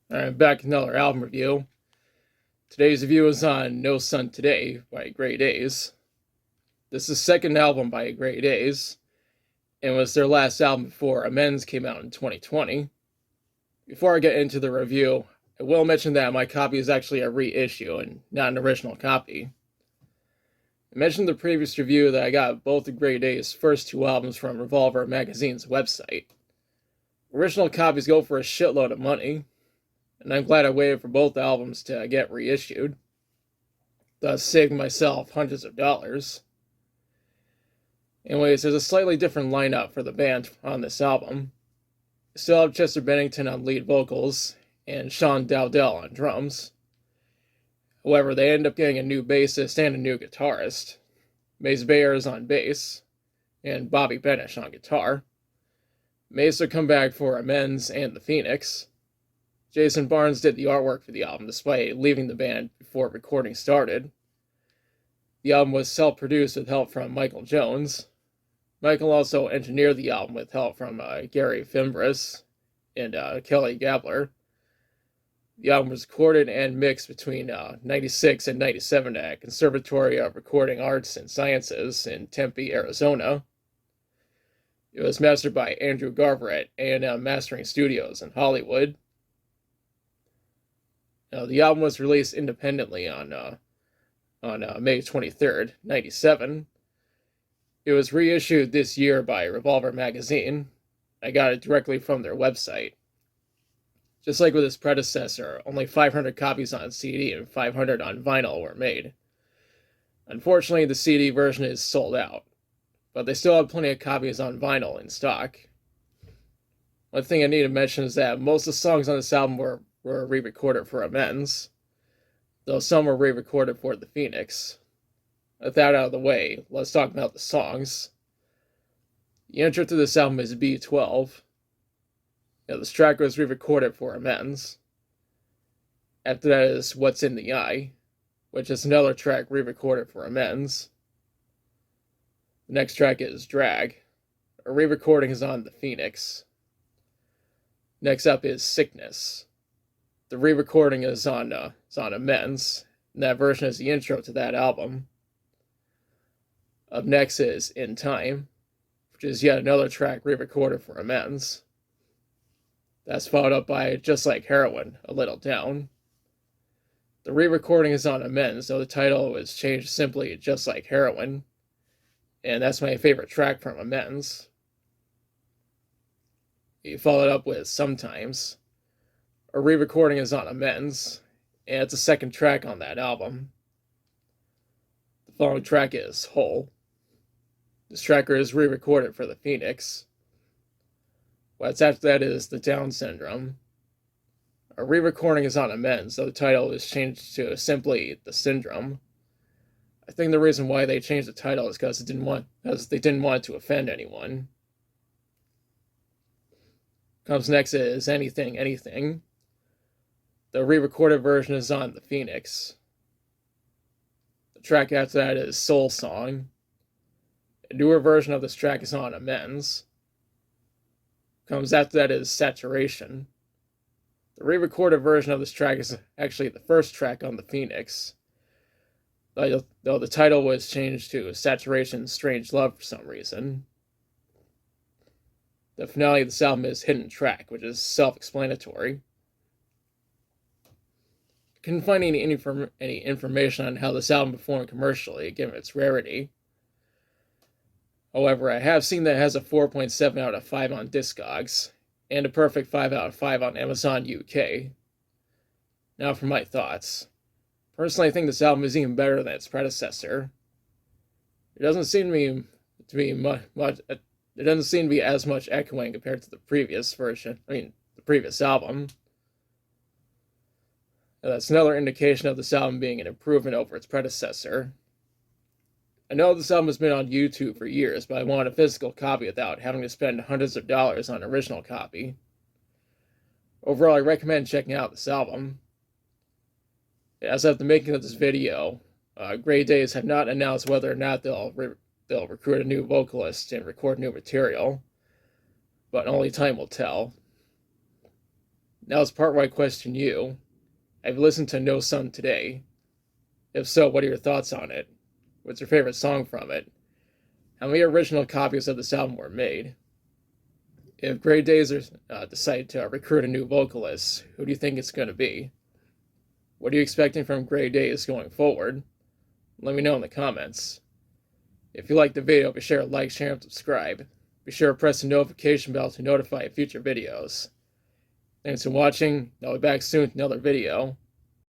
Alright, back with another album review. Today's review is on No Sun Today by Grey Daze. This is the second album by Grey Daze, and was their last album before Amends came out in 2020. Before I get into the review, I will mention that my copy is actually a reissue and not an original copy. I mentioned in the previous review that I got both of Grey Daze's first two albums from Revolver Magazine's website. Original copies go for a shitload of money, and I'm glad I waited for both albums to get reissued, thus saving myself hundreds of dollars. Anyways, there's a slightly different lineup for the band on this album. I still have Chester Bennington on lead vocals and Sean Dowdell on drums. However, they end up getting a new bassist and a new guitarist. Mace Bayer is on bass, and Bobby Benish on guitar. Mace will come back for Amends and The Phoenix. Jason Barnes did the artwork for the album despite leaving the band before recording started. The album was self-produced with help from Michael Jones. Michael also engineered the album with help from Gary Fimbris and Kelly Gabler. The album was recorded and mixed between 96 and 97 at Conservatory of Recording Arts and Sciences in Tempe, Arizona. It was mastered by Andrew Garver at A&M Mastering Studios in Hollywood. The album was released independently on May 23rd, 97. It was reissued this year by Revolver Magazine. I got it directly from their website. Just like with its predecessor, only 500 copies on CD and 500 on vinyl were made. Unfortunately, the CD version is sold out, but they still have plenty of copies on vinyl in stock. One thing I need to mention is that most of the songs on this album were re-recorded for Amends, though some were re-recorded for The Phoenix. With that out of the way, let's talk about the songs. The intro to this album is B12. This track was re-recorded for Amends. After that is What's in the Eye, which is another track re-recorded for Amends. The next track is Drag. A re-recording is on The Phoenix. Next up is Sickness. The re-recording is on Amends, and that version is the intro to that album. Up next is In Time, which is yet another track re-recorded for Amends. That's followed up by Just Like Heroin, A Little Down. The re-recording is on Amends, though the title was changed simply Just Like Heroin, and that's my favorite track from Amends. He followed up with Sometimes. A re-recording is on Amends, and it's the second track on that album. The following track is Whole. This track is re-recorded for The Phoenix. What's after that is The Down Syndrome. A re-recording is on Amends, though the title is changed to simply The Syndrome. I think the reason why they changed the title is because they didn't want to offend anyone. Comes next is Anything, Anything. The re-recorded version is on The Phoenix. The track after that is Soul Song. A newer version of this track is on Amends. Comes after that is Saturation. The re-recorded version of this track is actually the first track on The Phoenix, though the title was changed to Saturation Strange Love for some reason. The finale of this album is Hidden Track, which is self-explanatory. Couldn't find any information on how this album performed commercially, given its rarity. However, I have seen that it has a 4.7 out of 5 on Discogs, and a perfect 5 out of 5 on Amazon UK. Now for my thoughts. Personally, I think this album is even better than its predecessor. It doesn't seem to be as much echoing compared to the previous version. The previous album. That's another indication of this album being an improvement over its predecessor. I know this album has been on YouTube for years, but I want a physical copy without having to spend hundreds of dollars on an original copy. Overall, I recommend checking out this album. As of the making of this video, Grey Daze have not announced whether or not they'll recruit a new vocalist and record new material, but only time will tell. Now it's part where I question you. Have you listened to No Sun today? If so, what are your thoughts on it? What's your favorite song from it? How many original copies of this album were made? If Grey Daze decide to recruit a new vocalist, who do you think it's going to be? What are you expecting from Grey Daze going forward? Let me know in the comments. If you liked the video, be sure to like, share, and subscribe. Be sure to press the notification bell to notify future videos. Thanks for watching. I'll be back soon with another video.